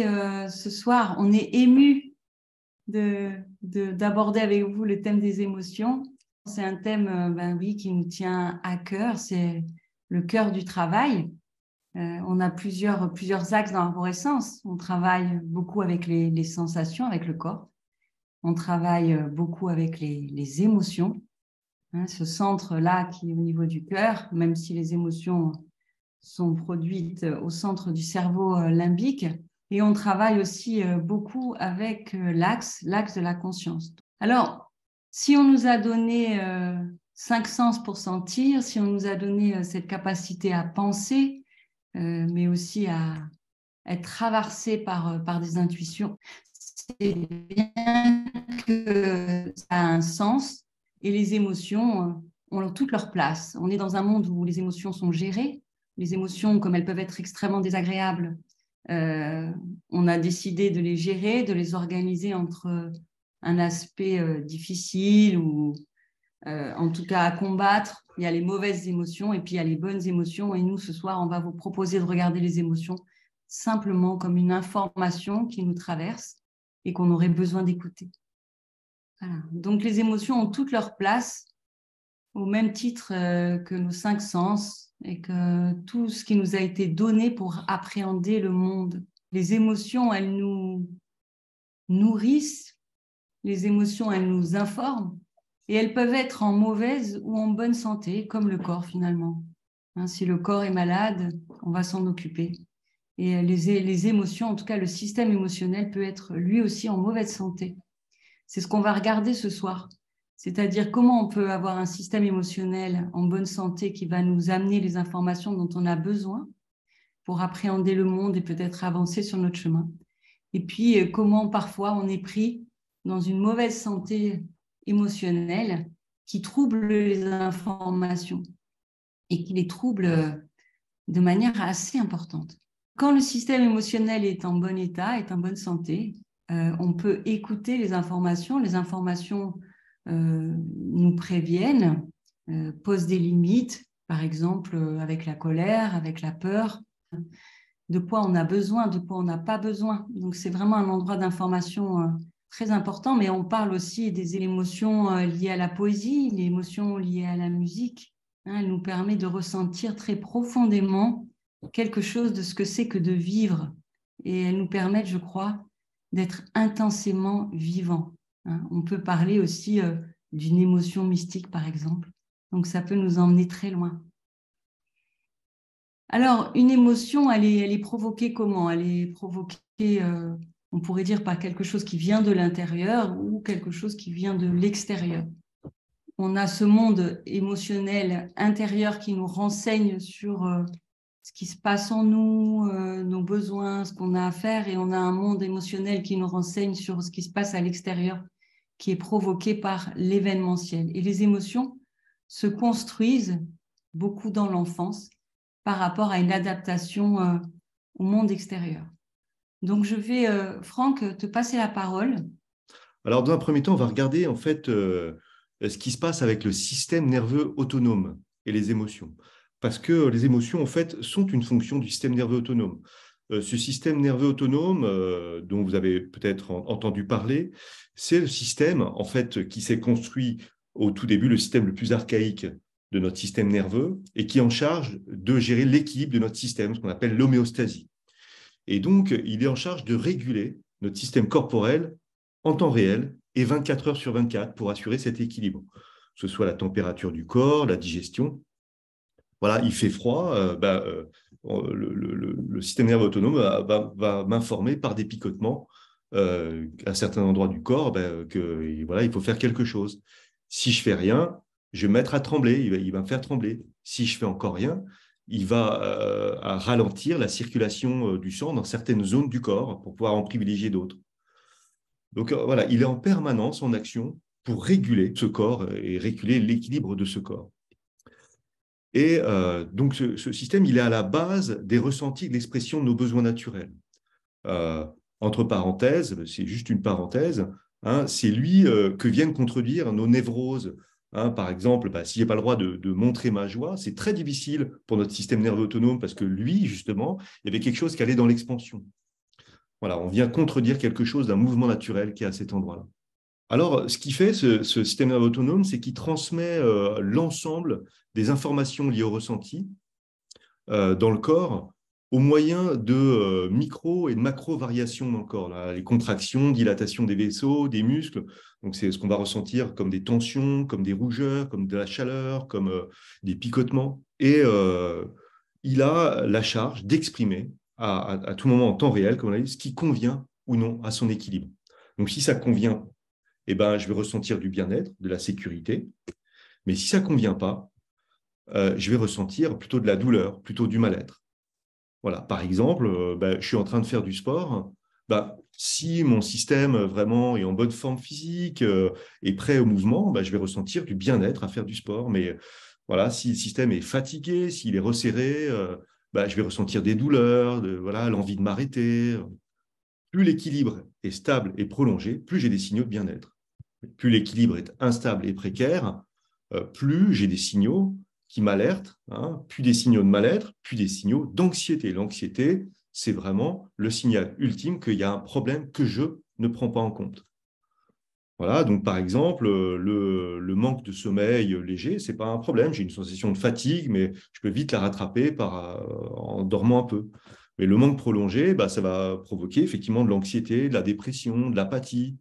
aujourd'hui, ce soir, on est ému d'aborder avec vous le thème des émotions. C'est un thème oui, qui nous tient à cœur, c'est le cœur du travail. On a plusieurs axes dans l'arborescence. On travaille beaucoup avec les sensations, avec le corps. On travaille beaucoup avec les émotions. Ce centre-là qui est au niveau du cœur, même si les émotions sont produites au centre du cerveau limbique. Et on travaille aussi beaucoup avec l'axe de la conscience. Alors, si on nous a donné 5 sens pour sentir, si on nous a donné cette capacité à penser, mais aussi à être traversé par des intuitions, c'est bien que ça a un sens et les émotions ont toute leur place. On est dans un monde où les émotions sont gérées. Les émotions, comme elles peuvent être extrêmement désagréables, on a décidé de les gérer, de les organiser entre un aspect difficile ou en tout cas à combattre. Il y a les mauvaises émotions et puis il y a les bonnes émotions. Et nous, ce soir, on va vous proposer de regarder les émotions simplement comme une information qui nous traverse et qu'on aurait besoin d'écouter. Voilà. Donc, les émotions ont toute leur place au même titre que nos 5 sens et que tout ce qui nous a été donné pour appréhender le monde. Les émotions, elles nous nourrissent, les émotions, elles nous informent et elles peuvent être en mauvaise ou en bonne santé, comme le corps finalement. Si le corps est malade, on va s'en occuper. Et les émotions, en tout cas le système émotionnel peut être lui aussi en mauvaise santé. C'est ce qu'on va regarder ce soir. C'est-à-dire comment on peut avoir un système émotionnel en bonne santé qui va nous amener les informations dont on a besoin pour appréhender le monde et peut-être avancer sur notre chemin. Et puis, comment parfois on est pris dans une mauvaise santé émotionnelle qui trouble les informations et qui les trouble de manière assez importante. Quand le système émotionnel est en bon état, est en bonne santé, on peut écouter les informations. Les informations nous préviennent, posent des limites, par exemple avec la colère, avec la peur, de quoi on a besoin, de quoi on n'a pas besoin. Donc, c'est vraiment un endroit d'information très important, mais on parle aussi des émotions liées à la poésie, les émotions liées à la musique. Elle nous permet de ressentir très profondément quelque chose de ce que c'est que de vivre. Et elles nous permettent, je crois, d'être intensément vivants. On peut parler aussi d'une émotion mystique, par exemple. Donc, ça peut nous emmener très loin. Alors, une émotion, elle est provoquée comment? Elle est provoquée, on pourrait dire, par quelque chose qui vient de l'intérieur ou quelque chose qui vient de l'extérieur. On a ce monde émotionnel intérieur qui nous renseigne sur ce qui se passe en nous, nos besoins, ce qu'on a à faire, et on a un monde émotionnel qui nous renseigne sur ce qui se passe à l'extérieur, qui est provoqué par l'événementiel. Et les émotions se construisent beaucoup dans l'enfance par rapport à une adaptation au monde extérieur. Donc, je vais, Franck, te passer la parole. Alors, dans un premier temps, on va regarder en fait ce qui se passe avec le système nerveux autonome et les émotions. Parce que les émotions, en fait, sont une fonction du système nerveux autonome. Ce système nerveux autonome, dont vous avez peut-être entendu parler, c'est le système, en fait, qui s'est construit au tout début, le système le plus archaïque de notre système nerveux, et qui est en charge de gérer l'équilibre de notre système, ce qu'on appelle l'homéostasie. Et donc, il est en charge de réguler notre système corporel en temps réel et 24 heures sur 24 pour assurer cet équilibre, que ce soit la température du corps, la digestion. Voilà, il fait froid, le système nerveux autonome va m'informer par des picotements à certains endroits du corps que voilà, il faut faire quelque chose. Si je fais rien, je vais me mettre à trembler, il va me faire trembler. Si je fais encore rien, il va à ralentir la circulation du sang dans certaines zones du corps pour pouvoir en privilégier d'autres. Donc voilà, il est en permanence en action pour réguler ce corps et réguler l'équilibre de ce corps. Et donc, ce système, il est à la base des ressentis, de l'expression de nos besoins naturels. Entre parenthèses, c'est juste une parenthèse, c'est lui que viennent contredire nos névroses. Par exemple, si je n'ai pas le droit de montrer ma joie, c'est très difficile pour notre système nerveux autonome parce que lui, justement, il y avait quelque chose qui allait dans l'expansion. Voilà, on vient contredire quelque chose d'un mouvement naturel qui est à cet endroit-là. Alors, ce qui fait ce système nerveux autonome, c'est qu'il transmet l'ensemble des informations liées au ressenti dans le corps au moyen de micro et de macro variations dans le corps. Là, les contractions, dilatation des vaisseaux, des muscles. Donc, c'est ce qu'on va ressentir comme des tensions, comme des rougeurs, comme de la chaleur, comme des picotements. Et il a la charge d'exprimer à tout moment en temps réel, comme on l'a dit, ce qui convient ou non à son équilibre. Donc, si ça convient, eh ben, je vais ressentir du bien-être, de la sécurité. Mais si ça ne convient pas, je vais ressentir plutôt de la douleur, plutôt du mal-être. Voilà. Par exemple, je suis en train de faire du sport. Si mon système vraiment est en bonne forme physique, est prêt au mouvement, je vais ressentir du bien-être à faire du sport. Mais voilà, si le système est fatigué, s'il est resserré, je vais ressentir des douleurs, voilà, l'envie de m'arrêter. Plus l'équilibre est stable et prolongé, plus j'ai des signaux de bien-être. Plus l'équilibre est instable et précaire, plus j'ai des signaux qui m'alertent, hein, plus des signaux de mal-être, plus des signaux d'anxiété. L'anxiété, c'est vraiment le signal ultime qu'il y a un problème que je ne prends pas en compte. Voilà, donc par exemple, le manque de sommeil léger, ce n'est pas un problème. J'ai une sensation de fatigue, mais je peux vite la rattraper en dormant un peu. Mais le manque prolongé, ça va provoquer effectivement de l'anxiété, de la dépression, de l'apathie,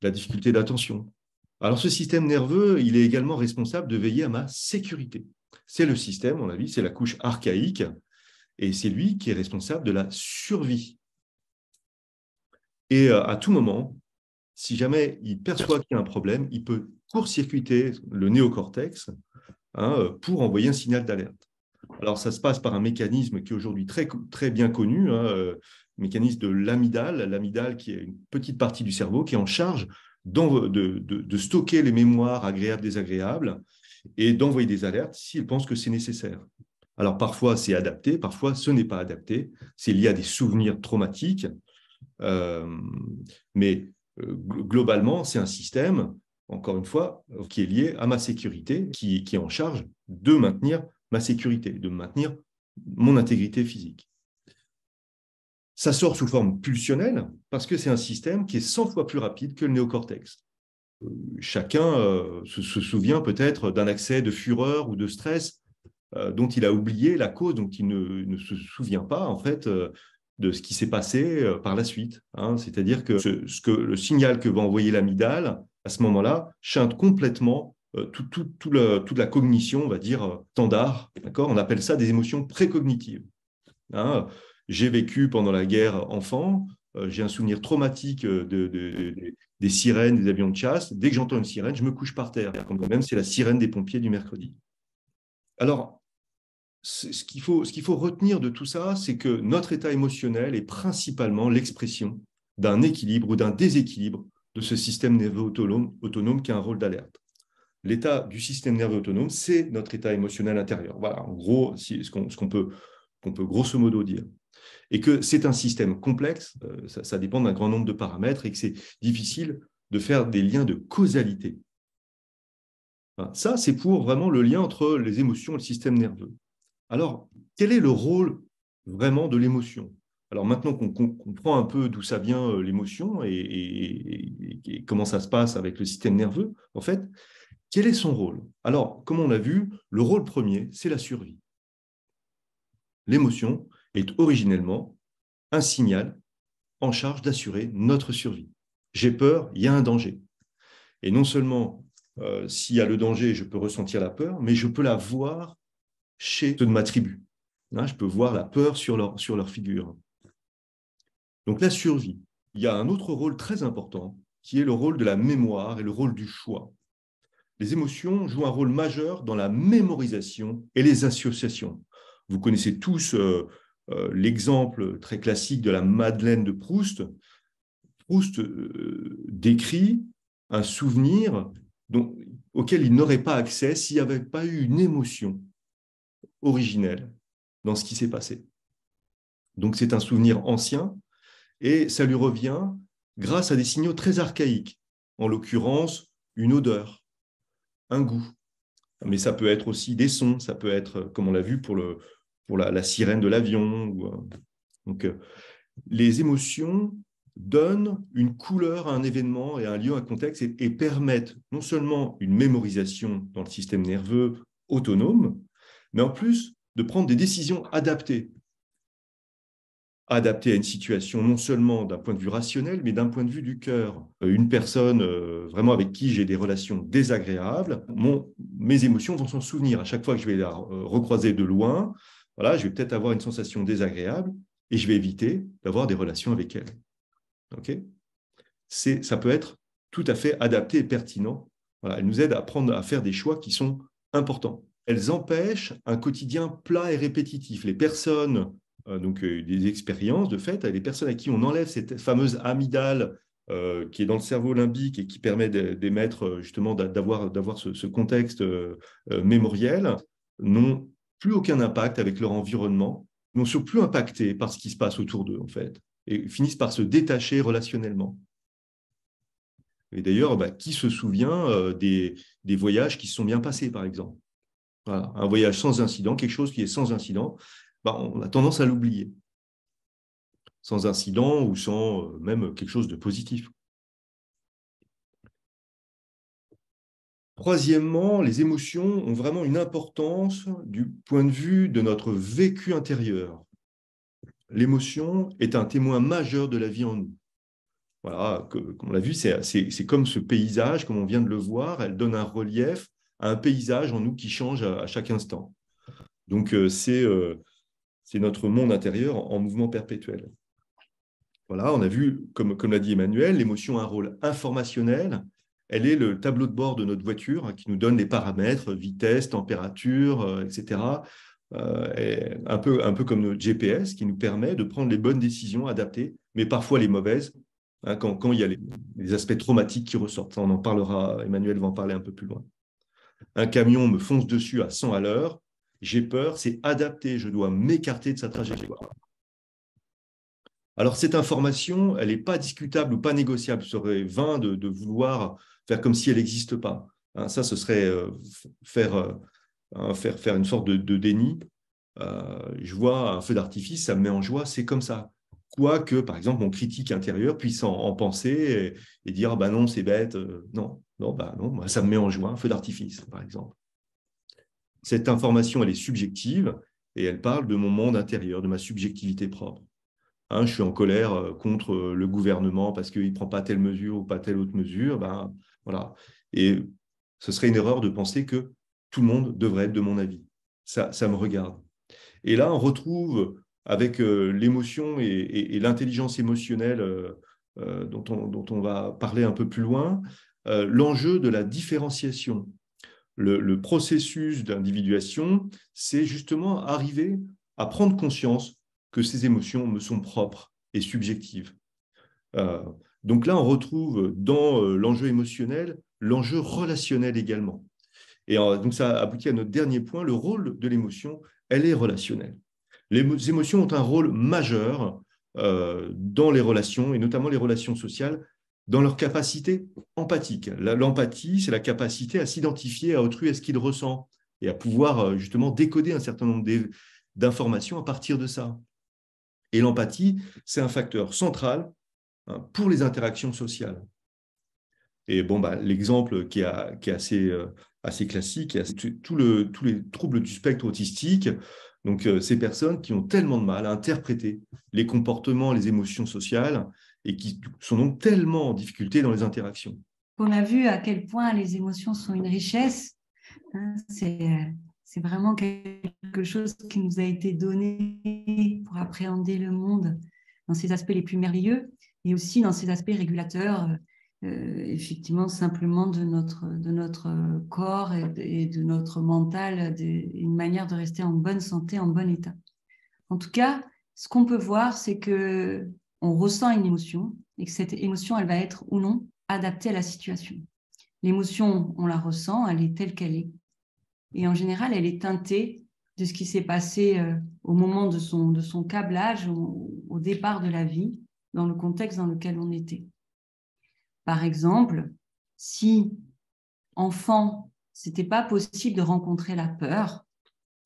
de la difficulté d'attention. Alors ce système nerveux, il est également responsable de veiller à ma sécurité. C'est le système, on l'a vu, c'est la couche archaïque, et c'est lui qui est responsable de la survie. Et à tout moment, si jamais il perçoit qu'il y a un problème, il peut court-circuiter le néocortex pour envoyer un signal d'alerte. Alors, ça se passe par un mécanisme qui est aujourd'hui très, très bien connu, le mécanisme de l'amygdale qui est une petite partie du cerveau qui est en charge de stocker les mémoires agréables, désagréables et d'envoyer des alertes s'il pense que c'est nécessaire. Alors, parfois, c'est adapté, parfois, ce n'est pas adapté. C'est lié à des souvenirs traumatiques. Mais globalement, c'est un système, encore une fois, qui est lié à ma sécurité, qui est en charge de maintenir ma sécurité, de maintenir mon intégrité physique. Ça sort sous forme pulsionnelle parce que c'est un système qui est 100 fois plus rapide que le néocortex. Chacun se souvient peut-être d'un accès de fureur ou de stress dont il a oublié la cause, donc il ne se souvient pas en fait de ce qui s'est passé par la suite. C'est-à-dire que le signal que va envoyer l'amygdale, à ce moment-là, chante complètement toute la cognition, on va dire, standard. On appelle ça des émotions précognitives. J'ai vécu pendant la guerre enfant, j'ai un souvenir traumatique des sirènes, des avions de chasse. Dès que j'entends une sirène, je me couche par terre, comme même c'est la sirène des pompiers du mercredi. Alors, ce qu'il faut retenir de tout ça, c'est que notre état émotionnel est principalement l'expression d'un équilibre ou d'un déséquilibre de ce système nerveux autonome qui a un rôle d'alerte. L'état du système nerveux autonome, c'est notre état émotionnel intérieur. Voilà, en gros, ce qu'on peut grosso modo dire. Et que c'est un système complexe, ça dépend d'un grand nombre de paramètres et que c'est difficile de faire des liens de causalité. Ça, c'est pour vraiment le lien entre les émotions et le système nerveux. Alors, quel est le rôle vraiment de l'émotion? Alors maintenant qu'on comprend un peu d'où ça vient l'émotion et comment ça se passe avec le système nerveux, en fait, quel est son rôle? Alors, comme on l'a vu, le rôle premier, c'est la survie. L'émotion est originellement un signal en charge d'assurer notre survie. J'ai peur, il y a un danger. Et non seulement s'il y a le danger, je peux ressentir la peur, mais je peux la voir chez ceux de ma tribu. Je peux voir la peur sur leur figure. Donc la survie. Il y a un autre rôle très important qui est le rôle de la mémoire et le rôle du choix. Les émotions jouent un rôle majeur dans la mémorisation et les associations. Vous connaissez tous l'exemple très classique de la Madeleine de Proust. Proust décrit un souvenir auquel il n'aurait pas accès s'il n'y avait pas eu une émotion originelle dans ce qui s'est passé. Donc c'est un souvenir ancien et ça lui revient grâce à des signaux très archaïques, en l'occurrence une odeur, un goût. Mais ça peut être aussi des sons, ça peut être, comme on l'a vu pour la sirène de l'avion. Donc, les émotions donnent une couleur à un événement et un lieu, un contexte, et permettent non seulement une mémorisation dans le système nerveux autonome, mais en plus de prendre des décisions adaptées à une situation, non seulement d'un point de vue rationnel, mais d'un point de vue du cœur. Une personne vraiment avec qui j'ai des relations désagréables, mes émotions vont s'en souvenir. À chaque fois que je vais la recroiser de loin, voilà, je vais peut-être avoir une sensation désagréable et je vais éviter d'avoir des relations avec elle. Okay, ça peut être tout à fait adapté et pertinent. Voilà, elles nous aident à faire des choix qui sont importants. Elles empêchent un quotidien plat et répétitif. Les personnes, des expériences de fait, les personnes à qui on enlève cette fameuse amygdale qui est dans le cerveau limbique et qui permet d'émettre justement d'avoir ce contexte mémoriel, n'ont plus aucun impact avec leur environnement, ne sont plus impactés par ce qui se passe autour d'eux en fait, et finissent par se détacher relationnellement. Et d'ailleurs, qui se souvient des voyages qui se sont bien passés, par exemple? Voilà, un voyage sans incident, quelque chose qui est sans incident, on a tendance à l'oublier. Sans incident ou sans même quelque chose de positif. Troisièmement, les émotions ont vraiment une importance du point de vue de notre vécu intérieur. L'émotion est un témoin majeur de la vie en nous. Voilà, comme on l'a vu, c'est comme ce paysage, comme on vient de le voir, elle donne un relief à un paysage en nous qui change à chaque instant. Donc, c'est notre monde intérieur en mouvement perpétuel. Voilà, on a vu, comme l'a dit Emmanuel, l'émotion a un rôle informationnel. Elle est le tableau de bord de notre voiture qui nous donne les paramètres, vitesse, température, etc. Un peu comme notre GPS qui nous permet de prendre les bonnes décisions adaptées, mais parfois les mauvaises, quand il y a les aspects traumatiques qui ressortent. Ça, on en parlera, Emmanuel va en parler un peu plus loin. Un camion me fonce dessus à 100 à l'heure, j'ai peur, c'est adapté, je dois m'écarter de sa trajectoire. Alors, cette information, elle n'est pas discutable ou pas négociable. Ce serait vain de vouloir faire comme si elle n'existe pas. Ça, ce serait faire une sorte de déni. Je vois un feu d'artifice, ça me met en joie, c'est comme ça. Quoique, par exemple, mon critique intérieur puisse en penser et dire, ah non, c'est bête. Non, ça me met en joie, un feu d'artifice, par exemple. Cette information, elle est subjective et elle parle de mon monde intérieur, de ma subjectivité propre. Je suis en colère contre le gouvernement parce qu'il ne prend pas telle mesure ou pas telle autre mesure. Voilà. Et ce serait une erreur de penser que tout le monde devrait être de mon avis. Ça me regarde. Et là, on retrouve avec l'émotion et l'intelligence émotionnelle dont on va parler un peu plus loin, l'enjeu de la différenciation. Le processus d'individuation, c'est justement arriver à prendre conscience que ces émotions me sont propres et subjectives. Donc là, on retrouve dans l'enjeu émotionnel, l'enjeu relationnel également. Et donc ça aboutit à notre dernier point, le rôle de l'émotion, elle est relationnelle. Les émotions ont un rôle majeur dans les relations, et notamment les relations sociales, dans leur capacité empathique. L'empathie, c'est la capacité à s'identifier à autrui, à ce qu'il ressent, et à pouvoir justement décoder un certain nombre d'informations à partir de ça. Et l'empathie, c'est un facteur central pour les interactions sociales. Et l'exemple qui est assez classique, tous les troubles du spectre autistique, donc ces personnes qui ont tellement de mal à interpréter les comportements, les émotions sociales, et qui sont donc tellement en difficulté dans les interactions. On a vu à quel point les émotions sont une richesse. C'est vraiment quelque chose qui nous a été donné pour appréhender le monde dans ses aspects les plus merveilleux et aussi dans ses aspects régulateurs, effectivement, simplement de notre corps et de notre mental, une manière de rester en bonne santé, en bon état. En tout cas, ce qu'on peut voir, c'est qu'on ressent une émotion et que cette émotion, elle va être ou non adaptée à la situation. L'émotion, on la ressent, elle est telle qu'elle est. Et en général, elle est teintée de ce qui s'est passé au moment de son câblage, au départ de la vie, dans le contexte dans lequel on était. Par exemple, si enfant, ce n'était pas possible de rencontrer la peur,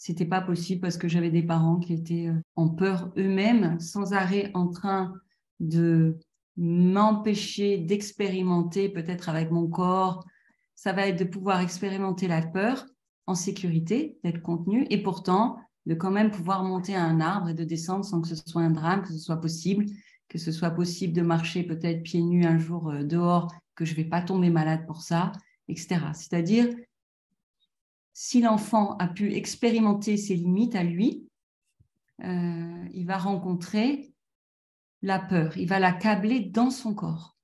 C'était pas possible parce que j'avais des parents qui étaient en peur eux-mêmes, sans arrêt en train de m'empêcher d'expérimenter, peut-être avec mon corps. Ça va être de pouvoir expérimenter la peur en sécurité, d'être contenu, et pourtant de quand même pouvoir monter à un arbre et de descendre sans que ce soit un drame, que ce soit possible, de marcher peut-être pieds nus un jour dehors, que je ne vais pas tomber malade pour ça, etc. C'est-à-dire, si l'enfant a pu expérimenter ses limites à lui, il va rencontrer la peur, il va l'accabler dans son corps.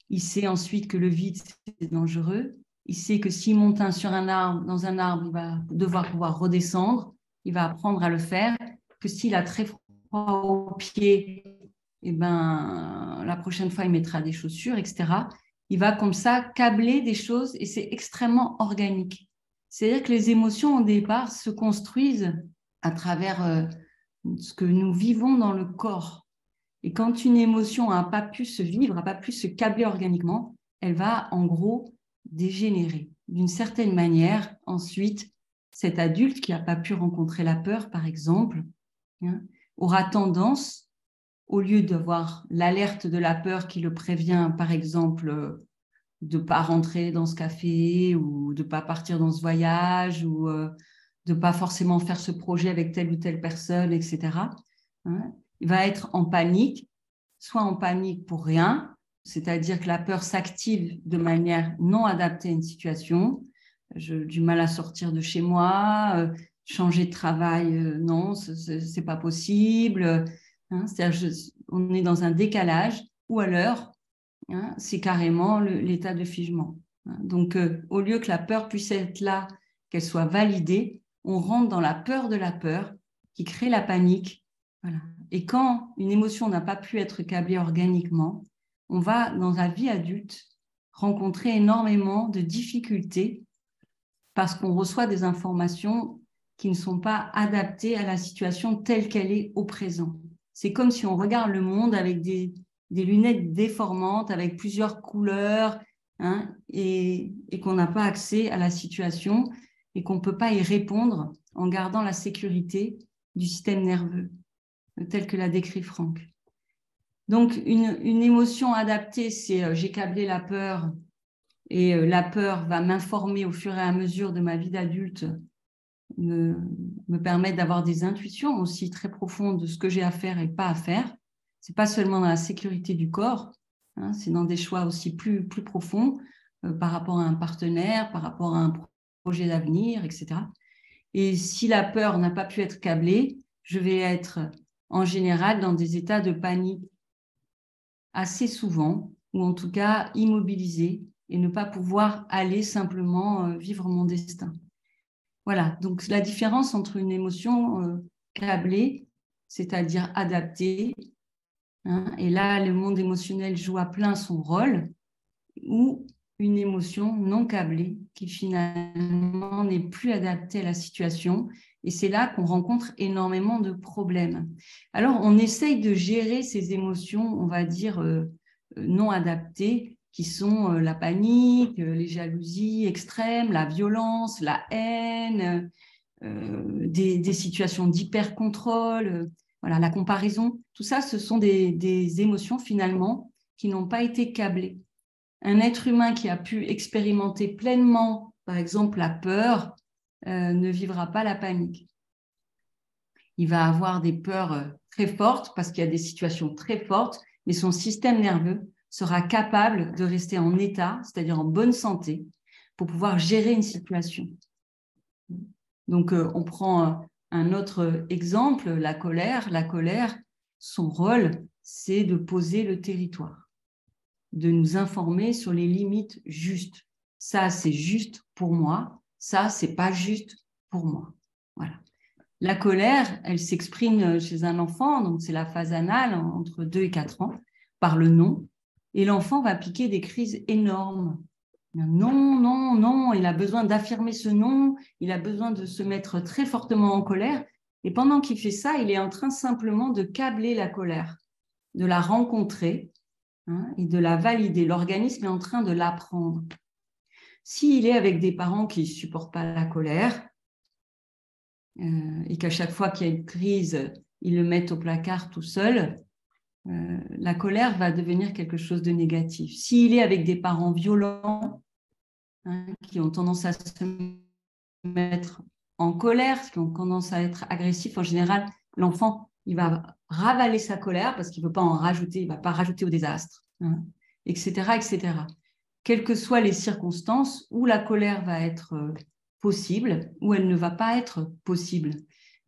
Il sait ensuite que le vide, c'est dangereux. Il sait que s'il monte dans un arbre, il va devoir pouvoir redescendre. Il va apprendre à le faire. Que s'il a très froid aux pieds, eh ben, la prochaine fois, il mettra des chaussures, etc. Il va comme ça câbler des choses et c'est extrêmement organique. C'est-à-dire que les émotions, au départ, se construisent à travers ce que nous vivons dans le corps. Et quand une émotion n'a pas pu se vivre, n'a pas pu se câbler organiquement, elle va en gros dégénérer. D'une certaine manière, ensuite, cet adulte qui n'a pas pu rencontrer la peur, par exemple, aura tendance, au lieu d'avoir l'alerte de la peur qui le prévient, par exemple, de ne pas rentrer dans ce café ou de ne pas partir dans ce voyage ou de ne pas forcément faire ce projet avec telle ou telle personne, etc. Il va être en panique, soit en panique pour rien, c'est-à-dire que la peur s'active de manière non adaptée à une situation. J'ai du mal à sortir de chez moi, changer de travail, non, c'est pas possible. C'est-à-dire on est dans un décalage, ou alors c'est carrément l'état de figement. Donc, au lieu que la peur puisse être là, qu'elle soit validée, on rentre dans la peur de la peur qui crée la panique. Voilà. Et quand une émotion n'a pas pu être câblée organiquement, on va, dans la vie adulte, rencontrer énormément de difficultés parce qu'on reçoit des informations qui ne sont pas adaptées à la situation telle qu'elle est au présent. C'est comme si on regarde le monde avec des lunettes déformantes, avec plusieurs couleurs, et qu'on n'a pas accès à la situation et qu'on ne peut pas y répondre en gardant la sécurité du système nerveux, tel que l'a décrit Franck. Donc, une émotion adaptée, c'est j'ai câblé la peur et la peur va m'informer au fur et à mesure de ma vie d'adulte, me permettre d'avoir des intuitions aussi très profondes de ce que j'ai à faire et pas à faire. Ce n'est pas seulement dans la sécurité du corps, c'est dans des choix aussi plus profonds par rapport à un partenaire, par rapport à un projet d'avenir, etc. Et si la peur n'a pas pu être câblée, je vais être en général dans des états de panique assez souvent, ou en tout cas immobilisé, et ne pas pouvoir aller simplement vivre mon destin. Voilà, donc la différence entre une émotion câblée, c'est-à-dire adaptée, et là le monde émotionnel joue à plein son rôle, ou une émotion non câblée qui finalement n'est plus adaptée à la situation, et c'est là qu'on rencontre énormément de problèmes. Alors on essaye de gérer ces émotions, on va dire, non adaptées, qui sont la panique, les jalousies extrêmes, la violence, la haine, des situations d'hyper-contrôle, voilà, la comparaison. Tout ça, ce sont des émotions finalement qui n'ont pas été câblées. Un être humain qui a pu expérimenter pleinement, par exemple, la peur, ne vivra pas la panique. Il va avoir des peurs très fortes parce qu'il y a des situations très fortes, mais son système nerveux sera capable de rester en état, c'est-à-dire en bonne santé, pour pouvoir gérer une situation. Donc, on prend un autre exemple, la colère. La colère, son rôle, c'est de poser le territoire, de nous informer sur les limites justes. Ça, c'est juste pour moi. Ça, c'est pas juste pour moi. Voilà. La colère, elle s'exprime chez un enfant, donc c'est la phase anale entre 2 et 4 ans, par le non. Et l'enfant va piquer des crises énormes. Non, non, non, il a besoin d'affirmer ce non, il a besoin de se mettre très fortement en colère. Et pendant qu'il fait ça, il est en train simplement de câbler la colère, de la rencontrer et de la valider. L'organisme est en train de l'apprendre. S'il est avec des parents qui ne supportent pas la colère, et qu'à chaque fois qu'il y a une crise, ils le mettent au placard tout seul, la colère va devenir quelque chose de négatif. S'il est avec des parents violents, qui ont tendance à se mettre en colère, qui ont tendance à être agressifs, en général, l'enfant, il va ravaler sa colère parce qu'il ne veut pas en rajouter, il ne va pas rajouter au désastre, etc., etc. Quelles que soient les circonstances où la colère va être possible, où elle ne va pas être possible.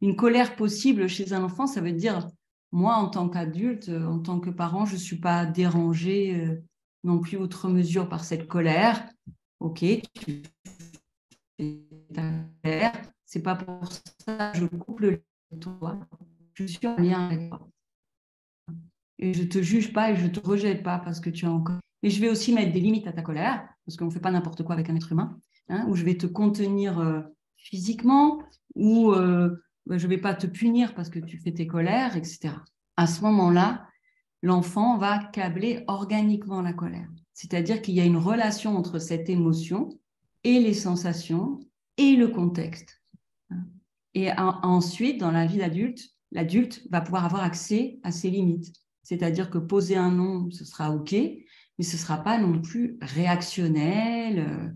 Une colère possible chez un enfant, ça veut dire, moi, en tant qu'adulte, en tant que parent, je ne suis pas dérangée non plus outre mesure par cette colère. Ok, tu fais ta colère, c'est pas pour ça que je coupe le lien avec toi. Je suis en lien avec toi. Et je ne te juge pas et je ne te rejette pas parce que tu as encore. Et je vais aussi mettre des limites à ta colère, parce qu'on ne fait pas n'importe quoi avec un être humain, où je vais te contenir physiquement, ou je ne vais pas te punir parce que tu fais tes colères, etc. À ce moment-là, l'enfant va câbler organiquement la colère. C'est-à-dire qu'il y a une relation entre cette émotion et les sensations et le contexte. Et ensuite, dans la vie d'adulte, l'adulte va pouvoir avoir accès à ses limites. C'est-à-dire que poser un nom, ce sera OK, mais ce ne sera pas non plus réactionnel,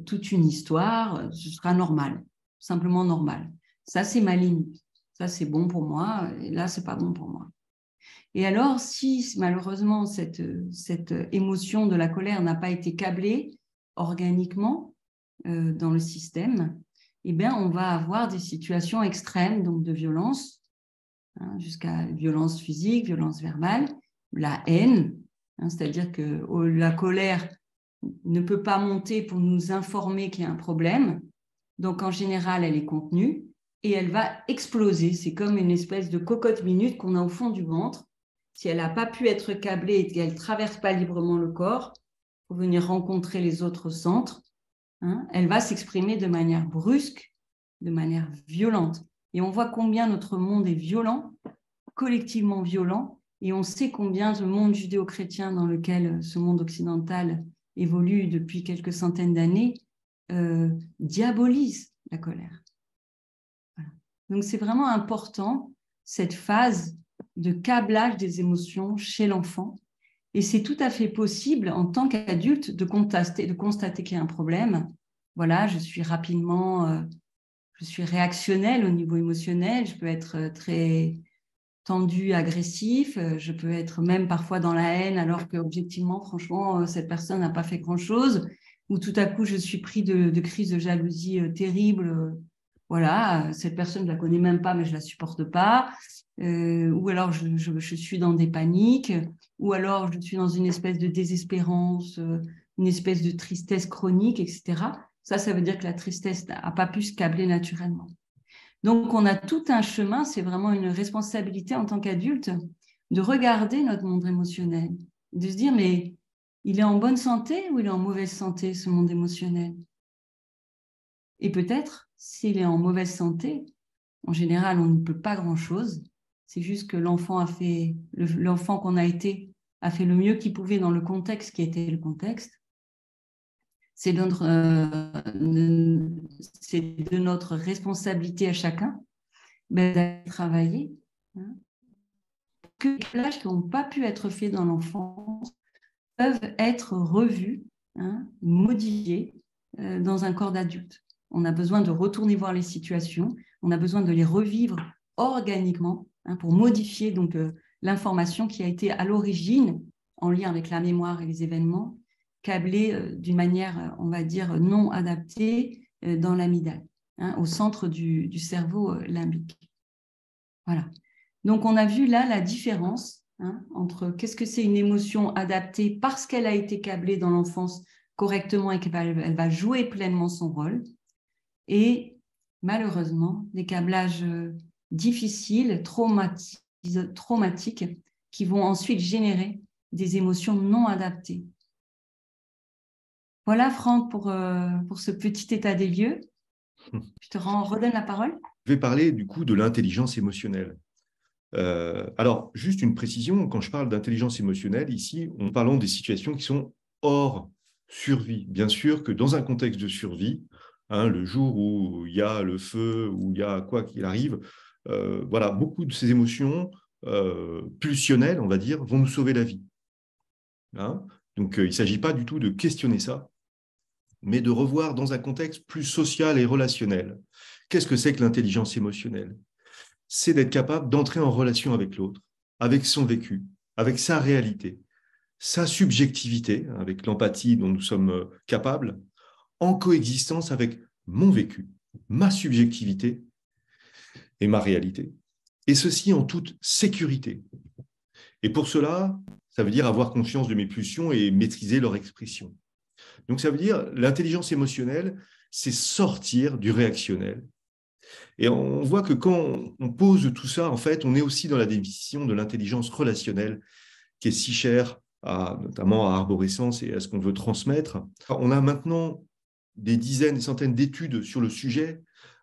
toute une histoire, ce sera normal, simplement normal. Ça, c'est ma limite. Ça, c'est bon pour moi, et là, ce n'est pas bon pour moi. Et alors, si malheureusement cette émotion de la colère n'a pas été câblée organiquement dans le système, eh bien, on va avoir des situations extrêmes donc de violence, jusqu'à violence physique, violence verbale, la haine, c'est-à-dire que la colère ne peut pas monter pour nous informer qu'il y a un problème. Donc, en général, elle est contenue et elle va exploser. C'est comme une espèce de cocotte minute qu'on a au fond du ventre. Si elle n'a pas pu être câblée et qu'elle ne traverse pas librement le corps pour venir rencontrer les autres centres, elle va s'exprimer de manière brusque, de manière violente. Et on voit combien notre monde est violent, collectivement violent, et on sait combien ce monde judéo-chrétien dans lequel ce monde occidental évolue depuis quelques centaines d'années diabolise la colère. Voilà. Donc c'est vraiment important, cette phase de câblage des émotions chez l'enfant. Et c'est tout à fait possible en tant qu'adulte de constater qu'il y a un problème. Voilà, je suis réactionnelle au niveau émotionnel, je peux être très tendu, agressif, je peux être même parfois dans la haine alors qu'objectivement, franchement, cette personne n'a pas fait grand-chose, ou tout à coup, je suis pris de crises de jalousie terribles. Voilà, cette personne, je ne la connais même pas, mais je ne la supporte pas. Ou alors, je suis dans des paniques, ou alors, je suis dans une espèce de désespérance, une espèce de tristesse chronique, etc. Ça veut dire que la tristesse n'a pas pu se câbler naturellement. Donc, on a tout un chemin, c'est vraiment une responsabilité en tant qu'adulte de regarder notre monde émotionnel, de se dire, mais il est en bonne santé ou il est en mauvaise santé, ce monde émotionnel? Et peut-être, s'il est en mauvaise santé, en général, on ne peut pas grand-chose. C'est juste que l'enfant qu'on a été a fait le mieux qu'il pouvait dans le contexte qui était le contexte. C'est de notre responsabilité à chacun d'aller travailler. Que les plages qui n'ont pas pu être faits dans l'enfance peuvent être revus, modifiés dans un corps d'adulte. On a besoin de retourner voir les situations, on a besoin de les revivre organiquement pour modifier donc l'information qui a été à l'origine, en lien avec la mémoire et les événements, câblée d'une manière, on va dire, non adaptée dans l'amygdale, au centre du cerveau limbique. Voilà. Donc, on a vu là la différence entre qu'est-ce que c'est une émotion adaptée parce qu'elle a été câblée dans l'enfance correctement et qu'elle va jouer pleinement son rôle, et malheureusement, des câblages difficiles, traumatiques, qui vont ensuite générer des émotions non adaptées. Voilà, Franck, pour ce petit état des lieux. Je te redonne la parole. Je vais parler du coup de l'intelligence émotionnelle. Alors, juste une précision, quand je parle d'intelligence émotionnelle, ici, on parle des situations qui sont hors survie. Bien sûr que dans un contexte de survie, hein, le jour où il y a le feu, où il y a quoi qu'il arrive. Voilà, beaucoup de ces émotions pulsionnelles, on va dire, vont nous sauver la vie. Hein. Donc, il ne s'agit pas du tout de questionner ça, mais de revoir dans un contexte plus social et relationnel. Qu'est-ce que c'est que l'intelligence émotionnelle? C'est d'être capable d'entrer en relation avec l'autre, avec son vécu, avec sa réalité, sa subjectivité, avec l'empathie dont nous sommes capables, en coexistence avec mon vécu, ma subjectivité et ma réalité. Et ceci en toute sécurité. Et pour cela, ça veut dire avoir conscience de mes pulsions et maîtriser leur expression. Donc ça veut dire l'intelligence émotionnelle, c'est sortir du réactionnel. Et on voit que quand on pose tout ça, en fait, on est aussi dans la définition de l'intelligence relationnelle qui est si chère notamment à Arborescence et à ce qu'on veut transmettre. On a maintenant des dizaines, des centaines d'études sur le sujet,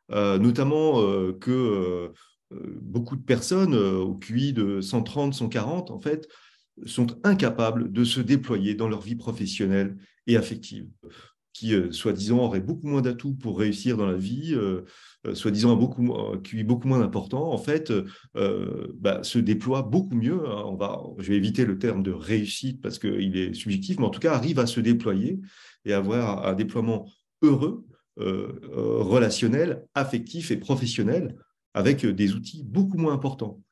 notamment que beaucoup de personnes au QI de 130, 140, en fait, sont incapables de se déployer dans leur vie professionnelle et affective, qui, soi-disant, auraient beaucoup moins d'atouts pour réussir dans la vie, soi-disant QI beaucoup moins important, en fait, se déploient beaucoup mieux. Hein. Je vais éviter le terme de réussite parce qu'il est subjectif, mais en tout cas, arrivent à se déployer et avoir un déploiement heureux, relationnel, affectif et professionnel, avec des outils beaucoup moins importants.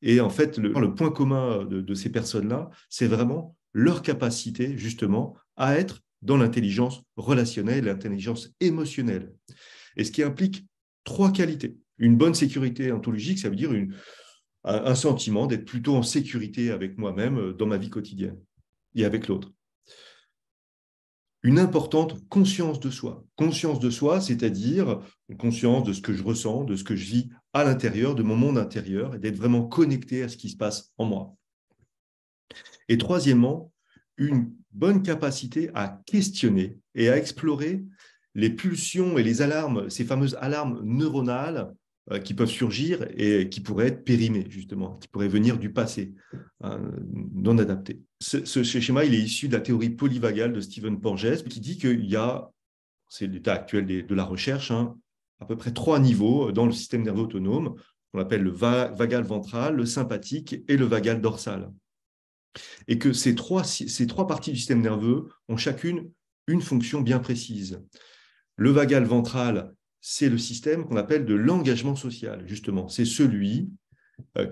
Et en fait, le point commun de ces personnes-là, c'est vraiment leur capacité, justement, à être dans l'intelligence relationnelle, l'intelligence émotionnelle. Et ce qui implique 3 qualités. Une bonne sécurité ontologique, ça veut dire un sentiment d'être plutôt en sécurité avec moi-même dans ma vie quotidienne et avec l'autre. Une importante conscience de soi. Conscience de soi, c'est-à-dire une conscience de ce que je ressens, de ce que je vis à l'intérieur, de mon monde intérieur, et d'être vraiment connecté à ce qui se passe en moi. Et troisièmement, une bonne capacité à questionner et à explorer les pulsions et les alarmes, ces fameuses alarmes neuronales qui peuvent surgir et qui pourraient être périmées, justement, qui pourraient venir du passé, non adapté. Ce schéma, il est issu de la théorie polyvagale de Stephen Porges, qui dit qu'il y a, c'est l'état actuel de la recherche, à peu près 3 niveaux dans le système nerveux autonome, qu'on appelle le vagal ventral, le sympathique et le vagal dorsal. Et que ces trois parties du système nerveux ont chacune une fonction bien précise. Le vagal ventral, c'est le système qu'on appelle de l'engagement social, justement. C'est celui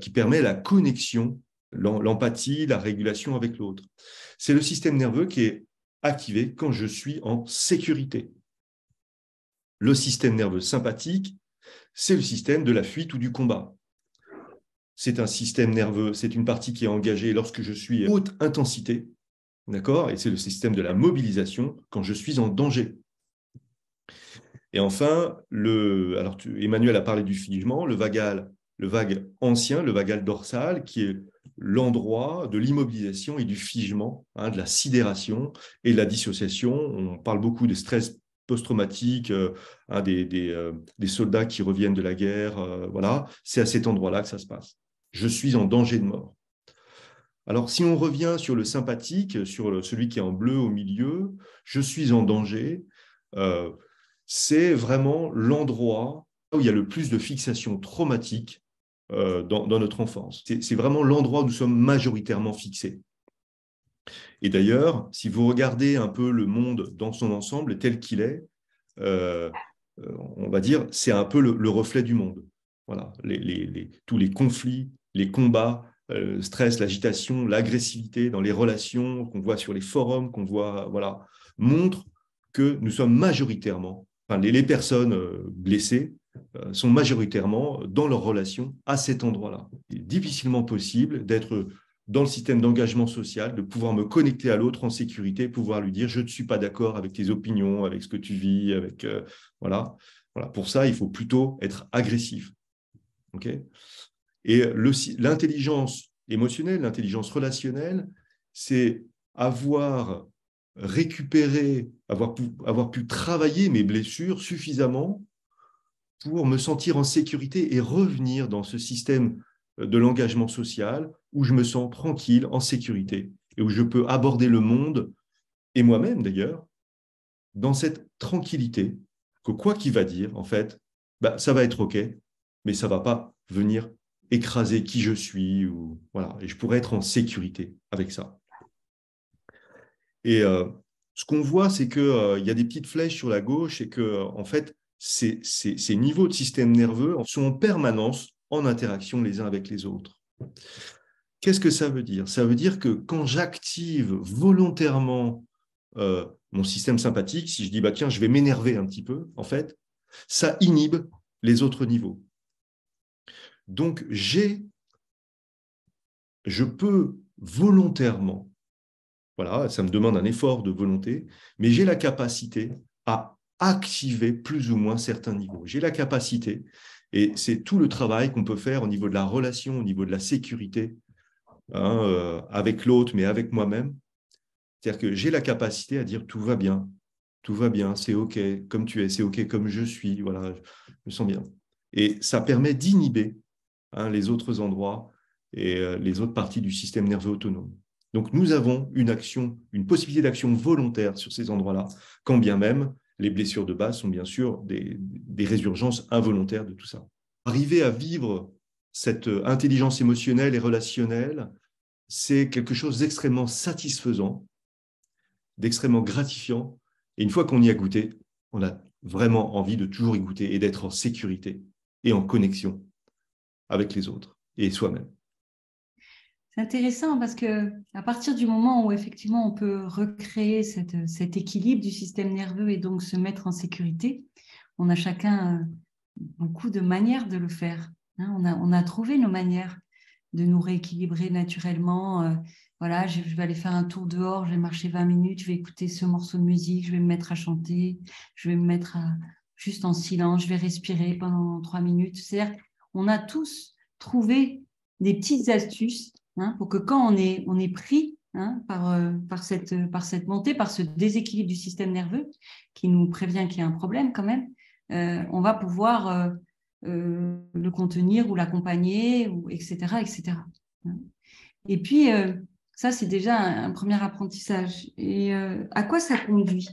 qui permet la connexion, l'empathie, la régulation avec l'autre. C'est le système nerveux qui est activé quand je suis en sécurité. Le système nerveux sympathique, c'est le système de la fuite ou du combat. C'est un système nerveux, c'est une partie qui est engagée lorsque je suis à haute intensité, d'accord? Et c'est le système de la mobilisation quand je suis en danger. Et enfin, Emmanuel a parlé du figement, le vague ancien, le vagal dorsal, qui est l'endroit de l'immobilisation et du figement, de la sidération et de la dissociation. On parle beaucoup des stress post-traumatiques, des soldats qui reviennent de la guerre. Voilà, c'est à cet endroit-là que ça se passe. Je suis en danger de mort. Alors, si on revient sur le sympathique, sur celui qui est en bleu au milieu, je suis en danger. C'est vraiment l'endroit où il y a le plus de fixations traumatiques dans notre enfance. C'est vraiment l'endroit où nous sommes majoritairement fixés. Et d'ailleurs, si vous regardez un peu le monde dans son ensemble tel qu'il est, on va dire, c'est un peu le reflet du monde. Voilà, tous les conflits, les combats, le stress, l'agitation, l'agressivité dans les relations qu'on voit sur les forums, qu'on voit, voilà, montrent que nous sommes majoritairement, les personnes blessées sont majoritairement dans leurs relations à cet endroit-là. Il est difficilement possible d'être dans le système d'engagement social, de pouvoir me connecter à l'autre en sécurité, pouvoir lui dire je ne suis pas d'accord avec tes opinions, avec ce que tu vis, avec voilà. Pour ça, il faut plutôt être agressif. Okay. Et l'intelligence émotionnelle, l'intelligence relationnelle, c'est avoir récupéré, avoir pu travailler mes blessures suffisamment pour me sentir en sécurité et revenir dans ce système de l'engagement social où je me sens tranquille, en sécurité, et où je peux aborder le monde, et moi-même d'ailleurs, dans cette tranquillité, que quoi qu'il va dire, en fait, bah, ça va être OK, mais ça ne va pas venir écraser qui je suis. Ou, voilà. Et je pourrais être en sécurité avec ça. Et ce qu'on voit, c'est qu'il y a des petites flèches sur la gauche et que, en fait, ces niveaux de système nerveux sont en permanence en interaction les uns avec les autres. Qu'est-ce que ça veut dire? Ça veut dire que quand j'active volontairement mon système sympathique, si je dis, bah, tiens, je vais m'énerver un petit peu, en fait, ça inhibe les autres niveaux. Donc, je peux volontairement, voilà, ça me demande un effort de volonté, mais j'ai la capacité à activer plus ou moins certains niveaux. J'ai la capacité, et c'est tout le travail qu'on peut faire au niveau de la relation, au niveau de la sécurité, avec l'autre, mais avec moi-même. C'est-à-dire que j'ai la capacité à dire tout va bien, c'est OK comme tu es, c'est OK comme je suis, voilà, je me sens bien. Et ça permet d'inhiber les autres endroits et les autres parties du système nerveux autonome. Donc, nous avons une possibilité d'action volontaire sur ces endroits-là, quand bien même les blessures de base sont bien sûr des résurgences involontaires de tout ça. Arriver à vivre cette intelligence émotionnelle et relationnelle, c'est quelque chose d'extrêmement satisfaisant, d'extrêmement gratifiant. Et une fois qu'on y a goûté, on a vraiment envie de toujours y goûter et d'être en sécurité et en connexion avec les autres et soi-même. C'est intéressant parce que à partir du moment où effectivement on peut recréer cet équilibre du système nerveux et donc se mettre en sécurité, on a chacun beaucoup de manières de le faire. On a trouvé nos manières de nous rééquilibrer naturellement. Voilà, je vais aller faire un tour dehors, je vais marcher 20 minutes, je vais écouter ce morceau de musique, je vais me mettre à chanter, je vais me mettre juste en silence, je vais respirer pendant 3 minutes. C'est-à-dire, on a tous trouvé des petites astuces pour que quand on est pris par cette montée, par ce déséquilibre du système nerveux qui nous prévient qu'il y a un problème quand même, on va pouvoir le contenir ou l'accompagner, etc., etc. Et puis, ça, c'est déjà un premier apprentissage. Et à quoi ça conduit?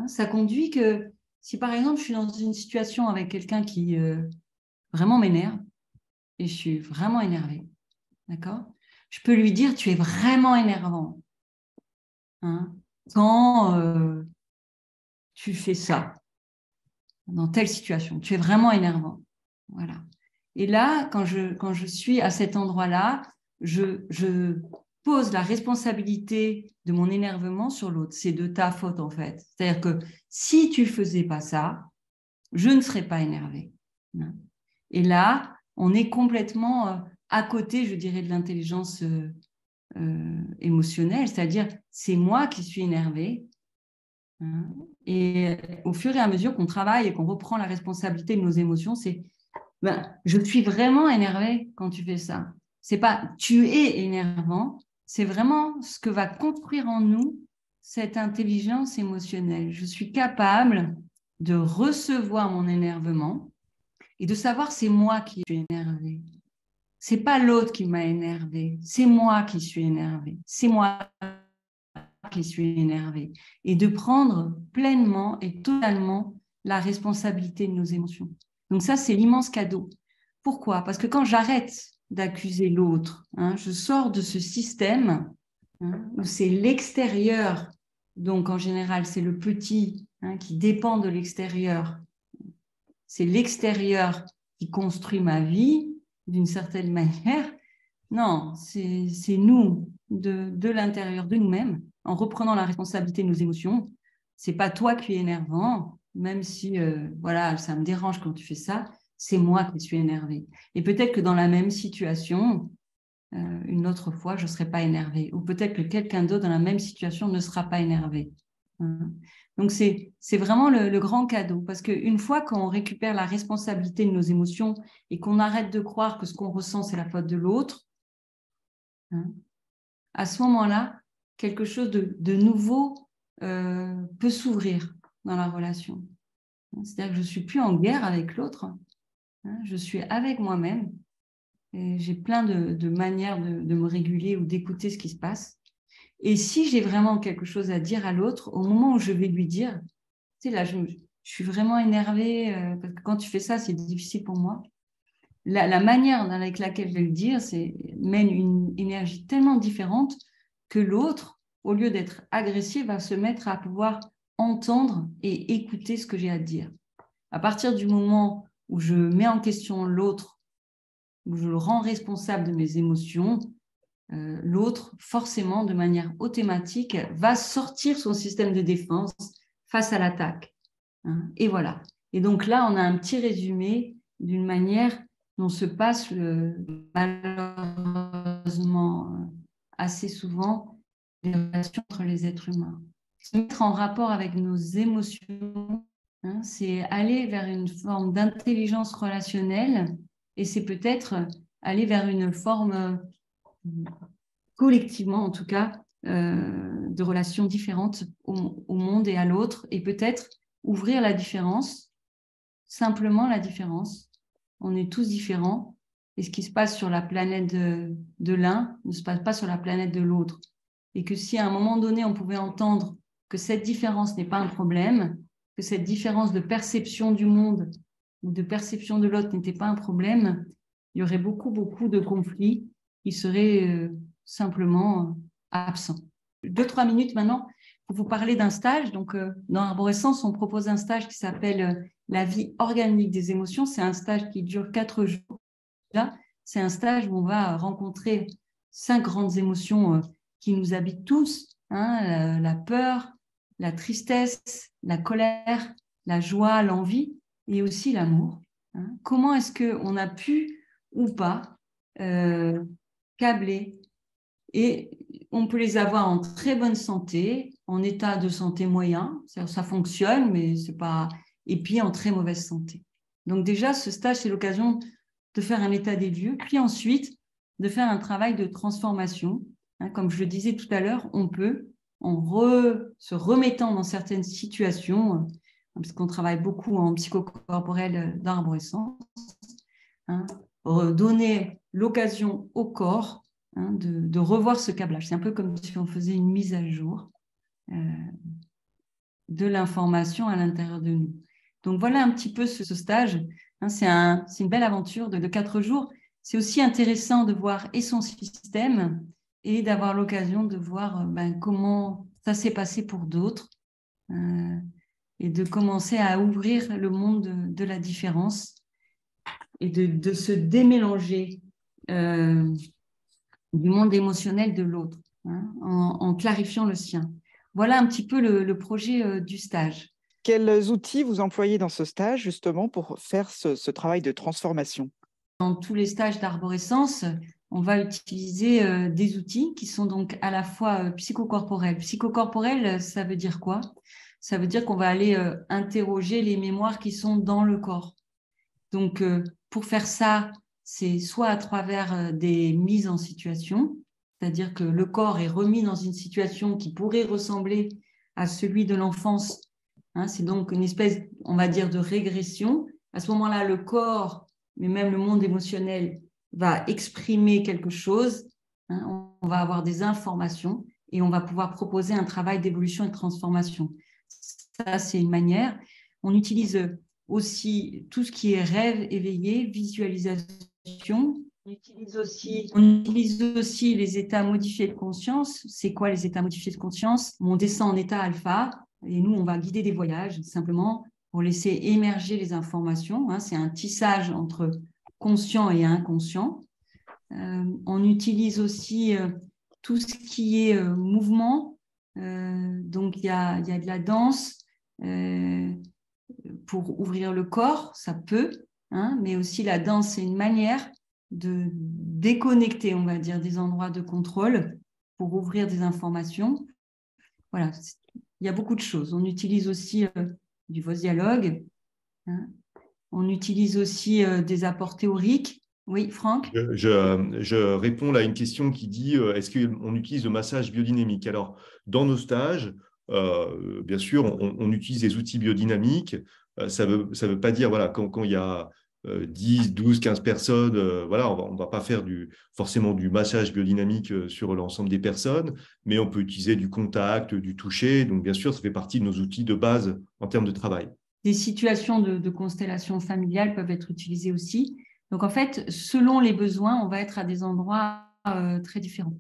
Ça conduit que si, par exemple, je suis dans une situation avec quelqu'un qui vraiment m'énerve, et je suis vraiment énervée, d'accord? Je peux lui dire, tu es vraiment énervant quand tu fais ça, dans telle situation. Tu es vraiment énervant. Voilà. Et là, quand je suis à cet endroit-là, je pose la responsabilité de mon énervement sur l'autre. C'est de ta faute, en fait. C'est-à-dire que si tu ne faisais pas ça, je ne serais pas énervée. Et là, on est complètement à côté, je dirais, de l'intelligence émotionnelle, c'est-à-dire c'est moi qui suis énervée. Et au fur et à mesure qu'on travaille et qu'on reprend la responsabilité de nos émotions, c'est je suis vraiment énervée quand tu fais ça. C'est pas tu es énervant, c'est vraiment ce que va construire en nous cette intelligence émotionnelle. Je suis capable de recevoir mon énervement et de savoir c'est moi qui suis énervée. C'est pas l'autre qui m'a énervée, c'est moi qui suis énervée. C'est moi qui suis énervée. Et de prendre pleinement et totalement la responsabilité de nos émotions. Donc ça, c'est l'immense cadeau. Pourquoi? Parce que quand j'arrête d'accuser l'autre, je sors de ce système où c'est l'extérieur, donc en général, c'est le petit qui dépend de l'extérieur. C'est l'extérieur qui construit ma vie d'une certaine manière. Non, c'est nous, de l'intérieur de nous-mêmes, en reprenant la responsabilité de nos émotions. C'est pas toi qui es énervant, même si voilà, ça me dérange quand tu fais ça, c'est moi qui suis énervée. Et peut-être que dans la même situation, une autre fois, je ne serai pas énervée. Ou peut-être que quelqu'un d'autre dans la même situation ne sera pas énervé. Donc, c'est vraiment le grand cadeau. Parce qu'une fois qu'on récupère la responsabilité de nos émotions et qu'on arrête de croire que ce qu'on ressent, c'est la faute de l'autre, à ce moment-là, quelque chose de nouveau peut s'ouvrir dans la relation. C'est-à-dire que je ne suis plus en guerre avec l'autre, je suis avec moi-même et j'ai plein de manières de me réguler ou d'écouter ce qui se passe. Et si j'ai vraiment quelque chose à dire à l'autre, au moment où je vais lui dire, tu sais, là, je suis vraiment énervée, parce que quand tu fais ça, c'est difficile pour moi. La manière avec laquelle je vais le dire, mène une énergie tellement différente que l'autre, au lieu d'être agressif, va se mettre à pouvoir entendre et écouter ce que j'ai à dire. À partir du moment où je mets en question l'autre, où je le rends responsable de mes émotions, l'autre, forcément, de manière automatique, va sortir son système de défense face à l'attaque. Hein, et voilà. Et donc là, on a un petit résumé d'une manière dont se passe malheureusement assez souvent les relations entre les êtres humains. Se mettre en rapport avec nos émotions, hein, c'est aller vers une forme d'intelligence relationnelle et c'est peut-être aller vers une forme collectivement en tout cas, de relations différentes au monde et à l'autre, et peut-être ouvrir la différence, simplement la différence. On est tous différents, et ce qui se passe sur la planète de l'un ne se passe pas sur la planète de l'autre. Et que si à un moment donné, on pouvait entendre que cette différence n'est pas un problème, que cette différence de perception du monde ou de perception de l'autre n'était pas un problème, il y aurait beaucoup, beaucoup de conflits qui seraient simplement absents. 2-3 minutes maintenant pour vous parler d'un stage. Donc, dans Arborescence, on propose un stage qui s'appelle la vie organique des émotions. C'est un stage qui dure 4 jours. Là, c'est un stage où on va rencontrer 5 grandes émotions qui nous habitent tous, hein, la peur, la tristesse, la colère, la joie, l'envie et aussi l'amour. Hein. Comment est-ce qu'on a pu ou pas câbler, et on peut les avoir en très bonne santé, en état de santé moyen, ça fonctionne, mais c'est pas, et puis en très mauvaise santé. Donc déjà, ce stage, c'est l'occasion de faire un état des lieux, puis ensuite de faire un travail de transformation. Hein, comme je le disais tout à l'heure, on peut, se remettant dans certaines situations, parce qu'on travaille beaucoup en psychocorporel d'arborescence, hein, donner l'occasion au corps, hein, de revoir ce câblage. C'est un peu comme si on faisait une mise à jour de l'information à l'intérieur de nous. Donc voilà un petit peu ce stage. Hein, c'est une belle aventure de 4 jours. C'est aussi intéressant de voir et son système et d'avoir l'occasion de voir comment ça s'est passé pour d'autres et de commencer à ouvrir le monde de la différence et de se démélanger du monde émotionnel de l'autre, hein, en clarifiant le sien. Voilà un petit peu le projet du stage. Quels outils vous employez dans ce stage justement pour faire ce travail de transformation? Dans tous les stages d'arborescence, on va utiliser des outils qui sont donc à la fois psychocorporels. Psychocorporel, ça veut dire quoi? Ça veut dire qu'on va aller interroger les mémoires qui sont dans le corps. Donc, pour faire ça, c'est soit à travers des mises en situation, c'est-à-dire que le corps est remis dans une situation qui pourrait ressembler à celui de l'enfance. Hein, c'est donc une espèce, on va dire, de régression. À ce moment-là, le corps, mais même le monde émotionnel, va exprimer quelque chose. Hein, on va avoir des informations et on va pouvoir proposer un travail d'évolution et de transformation. Ça, c'est une manière. On utilise aussi tout ce qui est rêve éveillé, visualisation. On utilise aussi les états modifiés de conscience. C'est quoi les états modifiés de conscience? On descend en état alpha et nous, on va guider des voyages simplement pour laisser émerger les informations. Hein, c'est un tissage entre conscient et inconscient. On utilise aussi tout ce qui est mouvement. Donc, il y a de la danse pour ouvrir le corps, ça peut, hein, mais aussi la danse, c'est une manière de déconnecter, on va dire, des endroits de contrôle pour ouvrir des informations. Voilà, il y a beaucoup de choses. On utilise aussi du voice dialogue. Hein. On utilise aussi des apports théoriques. Oui, Franck? Je réponds là à une question qui dit est-ce qu'on utilise le massage biodynamique? Alors, dans nos stages, bien sûr, on utilise des outils biodynamiques. Ça veut pas dire, voilà, quand il y a 10, 12, 15 personnes, voilà, on va pas faire forcément du massage biodynamique sur l'ensemble des personnes, mais on peut utiliser du contact, du toucher. Donc, bien sûr, ça fait partie de nos outils de base en termes de travail. des situations de constellation familiale peuvent être utilisées aussi. Donc, en fait, selon les besoins, on va être à des endroits très différents.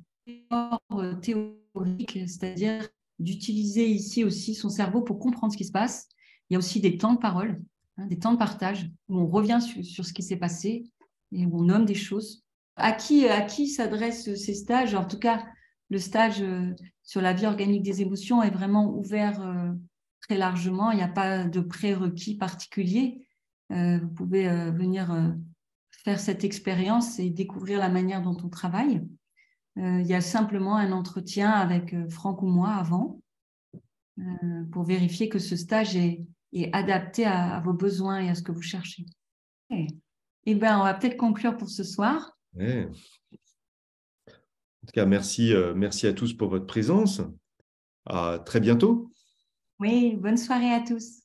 Théorique, c'est-à-dire d'utiliser ici aussi son cerveau pour comprendre ce qui se passe. Il y a aussi des temps de parole, des temps de partage, où on revient sur ce qui s'est passé et où on nomme des choses. À qui s'adressent ces stages? En tout cas, le stage sur la vie organique des émotions est vraiment ouvert très largement. Il n'y a pas de prérequis particulier. Vous pouvez venir faire cette expérience et découvrir la manière dont on travaille. Il y a simplement un entretien avec Franck ou moi avant pour vérifier que ce stage est adapté à vos besoins et à ce que vous cherchez. Et ben, on va peut-être conclure pour ce soir. Ouais. En tout cas, merci à tous pour votre présence. À très bientôt. Oui, bonne soirée à tous.